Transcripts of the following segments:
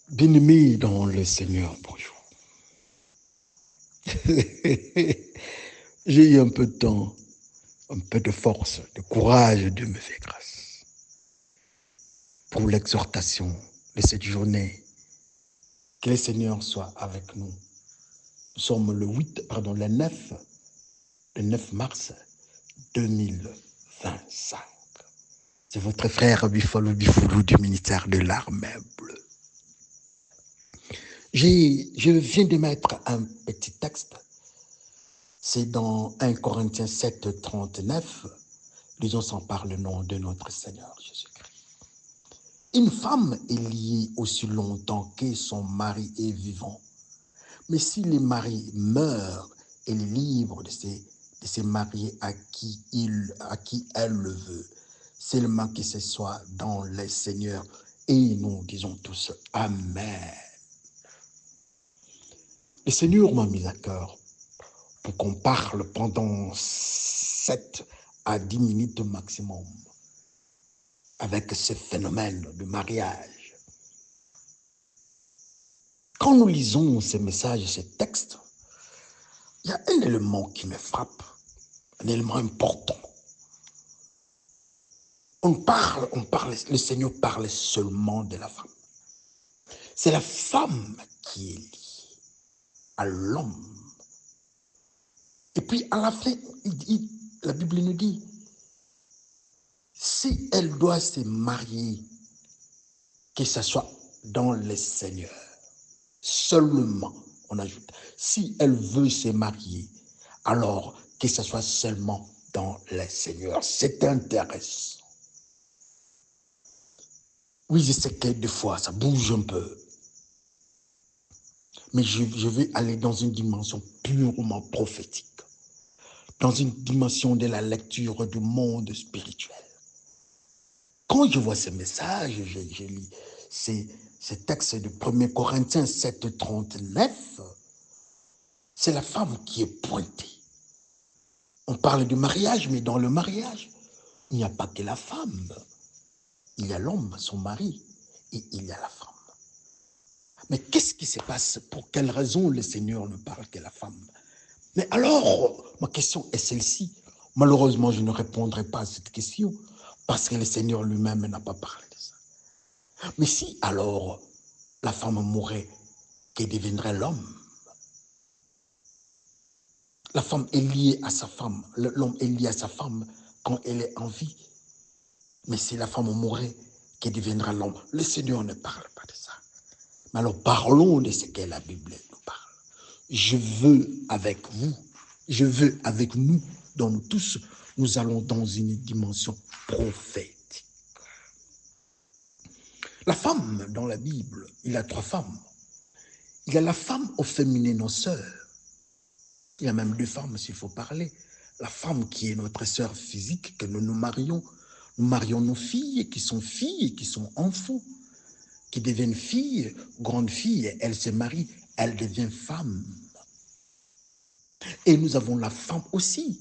Bien-aimés dans le Seigneur, bonjour. J'ai eu un peu de temps, un peu de force, de courage, Dieu me fait grâce pour l'exhortation de cette journée. Que le Seigneur soit avec nous. Nous sommes le 9 mars 2025. C'est votre frère Bifolo Bifoulou du ministère de l'Armée Bleue. Je viens de mettre un petit texte. C'est dans 1 Corinthiens 7, 39. Lisons sans par le nom de notre Seigneur Jésus-Christ. Une femme est liée aussi longtemps que son mari est vivant. Mais si le mari meurt, elle est libre de se marier à qui elle le veut, seulement que ce soit dans le Seigneur. Et nous disons tous Amen. Le Seigneur m'a mis à cœur pour qu'on parle pendant 7 à 10 minutes maximum avec ce phénomène de mariage. Quand nous lisons ces messages, ces textes, il y a un élément qui me frappe, un élément important. Le Seigneur parle seulement de la femme. C'est la femme qui est liée à l'homme. Et puis à la fin, la Bible nous dit, si elle doit se marier, que ce soit dans le Seigneur. Seulement, on ajoute, si elle veut se marier, alors que ce soit seulement dans le Seigneur. C'est intéressant. Oui, je sais que des fois, ça bouge un peu. Mais je vais aller dans une dimension purement prophétique, dans une dimension de la lecture du monde spirituel. Quand je vois ce message, je lis ces textes de 1 Corinthiens 7, 39, c'est la femme qui est pointée. On parle du mariage, mais dans le mariage, il n'y a pas que la femme. Il y a l'homme, son mari, et il y a la femme. Mais qu'est-ce qui se passe? Pour quelle raison le Seigneur ne parle que la femme? Mais alors, ma question est celle-ci. Malheureusement, je ne répondrai pas à cette question parce que le Seigneur lui-même n'a pas parlé de ça. Mais si alors la femme mourait, que deviendrait l'homme? La femme est liée à sa femme, l'homme est lié à sa femme quand elle est en vie. Mais si la femme mourait, que deviendra l'homme? Le Seigneur ne parle pas de ça. Mais alors parlons de ce que la Bible nous parle. Je veux avec vous, je veux avec nous, dans nous tous, nous allons dans une dimension prophétique. La femme dans la Bible, il y a 3 femmes. Il y a la femme au féminin, nos sœurs. Il y a même 2 femmes s'il faut parler. La femme qui est notre sœur physique, que nous nous marions. Nous marions nos filles et qui sont enfants, qui deviennent filles, grandes filles, elles se marient, elles deviennent femmes. Et nous avons la femme aussi,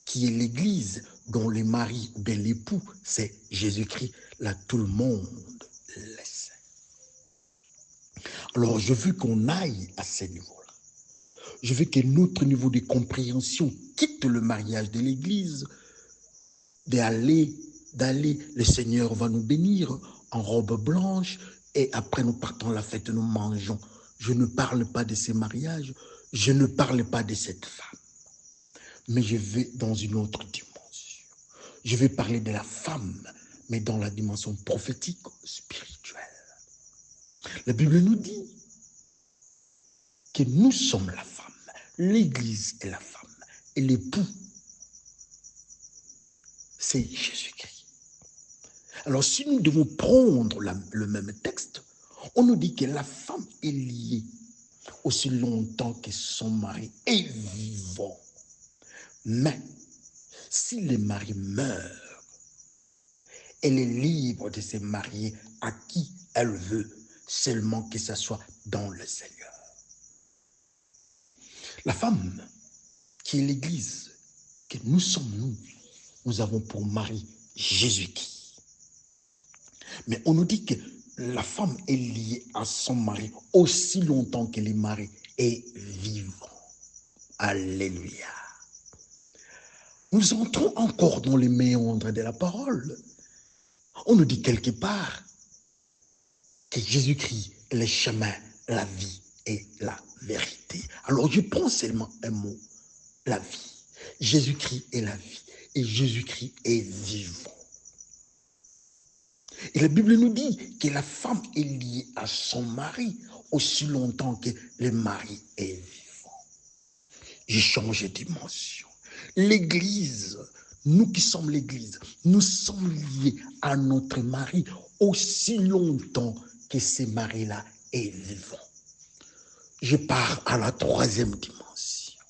qui est l'Église, dont le mari ou bien l'époux, c'est Jésus-Christ. Là, tout le monde le sait. Alors, je veux qu'on aille à ce niveau-là. Je veux que notre niveau de compréhension quitte le mariage de l'Église, d'aller, le Seigneur va nous bénir en robe blanche, et après nous partons à la fête, nous mangeons. Je ne parle pas de ces mariages, je ne parle pas de cette femme, mais je vais dans une autre dimension. Je vais parler de la femme, mais dans la dimension prophétique, spirituelle. La Bible nous dit que nous sommes la femme, l'Église est la femme, et l'époux, c'est Jésus-Christ. Alors si nous devons prendre le même texte, on nous dit que la femme est liée aussi longtemps que son mari est vivant. Mais si le mari meurt, elle est libre de se marier à qui elle veut, seulement que ce soit dans le Seigneur. La femme, qui est l'Église, que nous sommes nous avons pour mari Jésus-Christ. Mais on nous dit que la femme est liée à son mari aussi longtemps que le mari est vivant. Alléluia. Nous entrons encore dans les méandres de la parole. On nous dit quelque part que Jésus-Christ est le chemin, la vie et la vérité. Alors je prends seulement un mot, la vie. Jésus-Christ est la vie et Jésus-Christ est vivant. Et la Bible nous dit que la femme est liée à son mari aussi longtemps que le mari est vivant. J'ai changé de dimension. L'Église, nous qui sommes l'Église, nous sommes liés à notre mari aussi longtemps que ce mari-là est vivant. Je pars à la troisième dimension.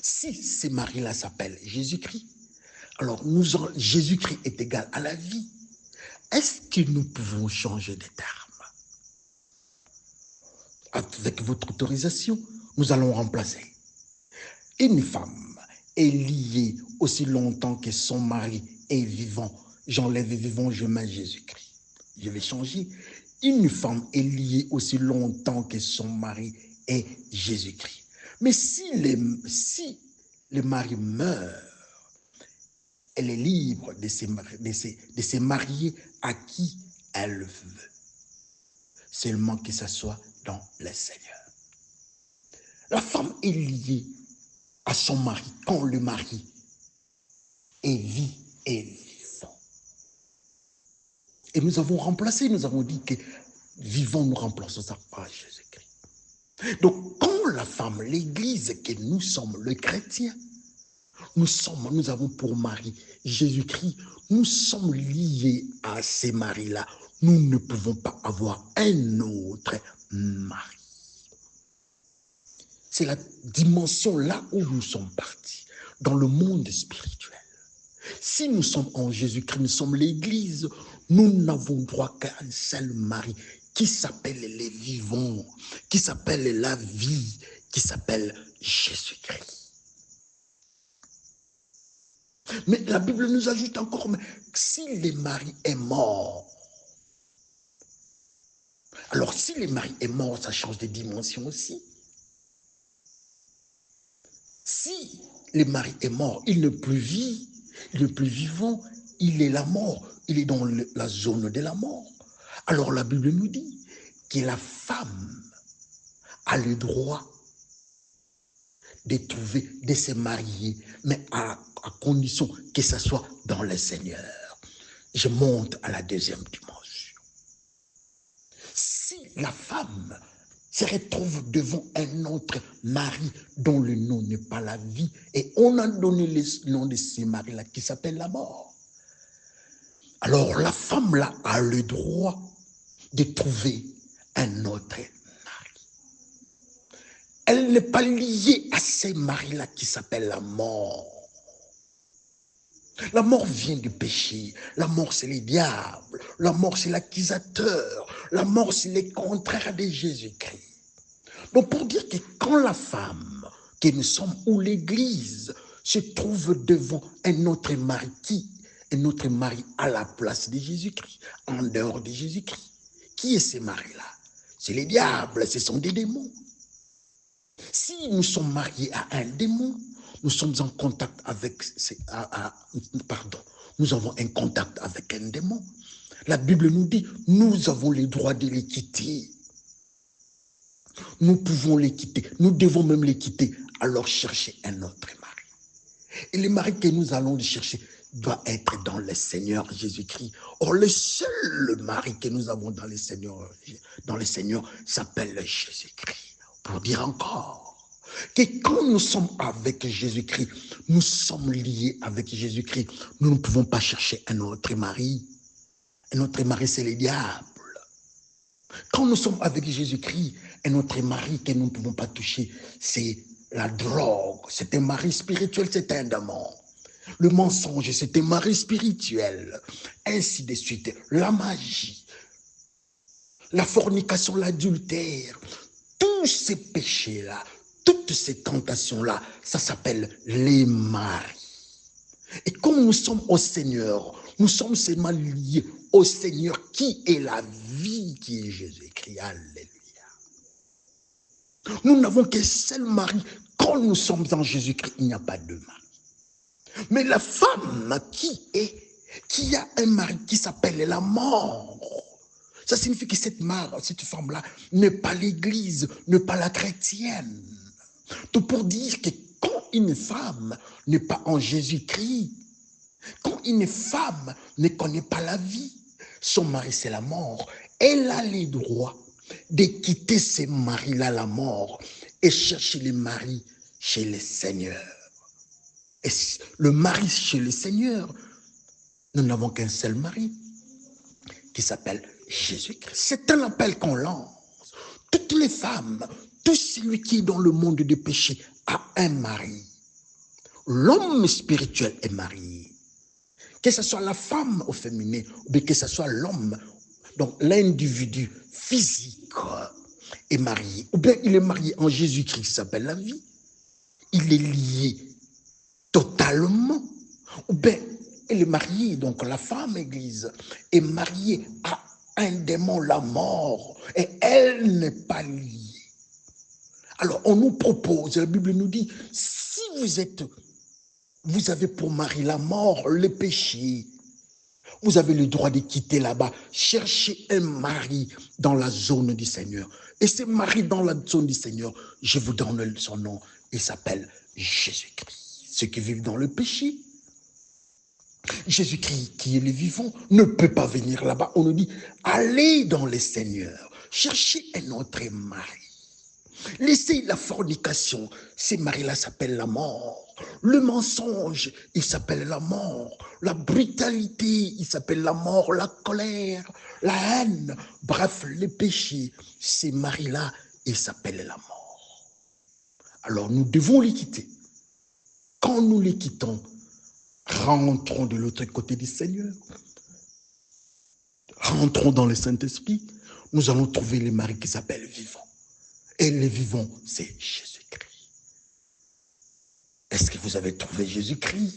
Si ce mari-là s'appelle Jésus-Christ, alors Jésus-Christ est égal à la vie. Est-ce que nous pouvons changer de terme? Avec votre autorisation, nous allons remplacer. Une femme est liée aussi longtemps que son mari est vivant. J'enlève vivant, je mets Jésus-Christ. Je vais changer. Une femme est liée aussi longtemps que son mari est Jésus-Christ. Mais si le mari meurt, elle est libre de se marier à qui elle veut. Seulement que ce soit dans le Seigneur. La femme est liée à son mari quand le mari est vivant. Et nous avons remplacé, nous avons dit que vivant, nous remplaçons ça par Jésus-Christ. Donc, quand la femme, l'Église que nous sommes, le chrétien, nous avons pour mari Jésus-Christ, nous sommes liés à ces maris-là. Nous ne pouvons pas avoir un autre mari. C'est la dimension là où nous sommes partis, dans le monde spirituel. Si nous sommes en Jésus-Christ, nous sommes l'Église, nous n'avons droit qu'à un seul mari qui s'appelle les vivants, qui s'appelle la vie, qui s'appelle Jésus-Christ. Mais la Bible nous ajoute encore, mais si le mari est mort, alors si le mari est mort, ça change de dimension aussi. Si le mari est mort, il ne plus vit, il n'est plus vivant, il est la mort, il est dans la zone de la mort. Alors la Bible nous dit que la femme a le droit de se marier, mais à condition que ce soit dans le Seigneur. Je monte à la deuxième dimension. Si la femme se retrouve devant un autre mari dont le nom n'est pas la vie, et on a donné le nom de ce mari-là qui s'appelle la mort, alors la femme-là a le droit de trouver un autre mari. Elle n'est pas liée à ce mari-là qui s'appelle la mort. La mort vient du péché. La mort, c'est le diable. La mort, c'est l'accusateur. La mort, c'est le contraire de Jésus-Christ. Donc, pour dire que quand la femme, que nous sommes, ou l'Église, se trouve devant un autre mari, un autre mari à la place de Jésus-Christ, en dehors de Jésus-Christ, qui est ce mari-là? C'est le diable, ce sont des démons. Si nous sommes mariés à un démon, nous sommes en contact avec, nous avons un contact avec un démon. La Bible nous dit, nous avons le droit de les quitter. Nous pouvons les quitter, nous devons même les quitter, alors chercher un autre mari. Et le mari que nous allons chercher doit être dans le Seigneur Jésus-Christ. Or, le seul mari que nous avons dans le Seigneur s'appelle Jésus-Christ. Pour dire encore que quand nous sommes avec Jésus-Christ, nous sommes liés avec Jésus-Christ. Nous ne pouvons pas chercher un autre mari. Un autre mari, c'est le diable. Quand nous sommes avec Jésus-Christ, un autre mari que nous ne pouvons pas toucher, c'est la drogue. C'est un mari spirituel, c'est un démon. Le mensonge, c'est un mari spirituel. Ainsi de suite. La magie, la fornication, l'adultère, tous ces péchés-là, toutes ces tentations-là, ça s'appelle les maris. Et comme nous sommes au Seigneur, nous sommes seulement liés au Seigneur qui est la vie, qui est Jésus-Christ. Alléluia. Nous n'avons qu'un seul mari. Quand nous sommes en Jésus-Christ, il n'y a pas de mari. Mais la femme qui a un mari qui s'appelle la mort, ça signifie que cette femme-là n'est pas l'église, n'est pas la chrétienne. Tout pour dire que quand une femme n'est pas en Jésus-Christ, quand une femme ne connaît pas la vie, son mari c'est la mort, elle a les droits de quitter ce mari-là, la mort, et chercher le mari chez le Seigneur. Et le mari chez le Seigneur, nous n'avons qu'un seul mari qui s'appelle Jésus-Christ. C'est un appel qu'on lance. Toutes les femmes, tout celui qui est dans le monde des péchés a un mari. L'homme spirituel est marié. Que ce soit la femme au féminin, ou bien que ce soit l'homme, donc l'individu physique est marié, ou bien il est marié en Jésus-Christ, qui s'appelle la vie. Il est lié totalement, ou bien elle est mariée, donc la femme église est mariée à un démon, la mort, et elle n'est pas liée. Alors on nous propose, la Bible nous dit, si vous avez pour mari la mort, le péché, vous avez le droit de quitter là-bas, chercher un mari dans la zone du Seigneur. Et ce mari dans la zone du Seigneur, je vous donne son nom, il s'appelle Jésus-Christ. Ceux qui vivent dans le péché, Jésus-Christ qui est le vivant ne peut pas venir là-bas. On nous dit, allez dans le Seigneur, cherchez un autre mari. Laissez la fornication, ces maris-là s'appellent la mort. Le mensonge, il s'appelle la mort. La brutalité, il s'appelle la mort. La colère, la haine, bref, les péchés, ces maris-là, ils s'appellent la mort. Alors nous devons les quitter. Quand nous les quittons, rentrons de l'autre côté du Seigneur. Rentrons dans le Saint-Esprit. Nous allons trouver les maris qui s'appellent vivants. Et les vivants, c'est Jésus-Christ. Est-ce que vous avez trouvé Jésus-Christ?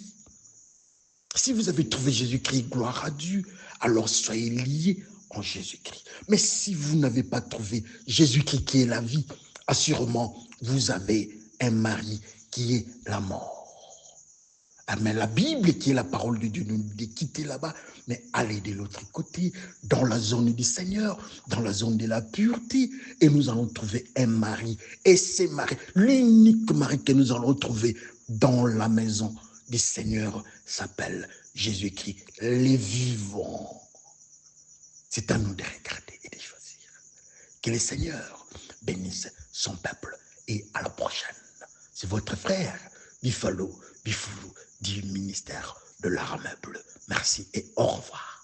Si vous avez trouvé Jésus-Christ, gloire à Dieu, alors soyez liés en Jésus-Christ. Mais si vous n'avez pas trouvé Jésus-Christ qui est la vie, assurément, vous avez un mari qui est la mort. Amen. La Bible, qui est la parole de Dieu, nous dit quitter là-bas, mais aller de l'autre côté, dans la zone du Seigneur, dans la zone de la pureté, et nous allons trouver un mari. Et c'est mari, l'unique mari que nous allons trouver dans la maison du Seigneur s'appelle Jésus-Christ, les vivants. C'est à nous de regarder et de choisir. Que le Seigneur bénisse son peuple. Et à la prochaine. C'est votre frère, Bifalo, Bifoulou, du ministère de l'art meuble. Merci et au revoir.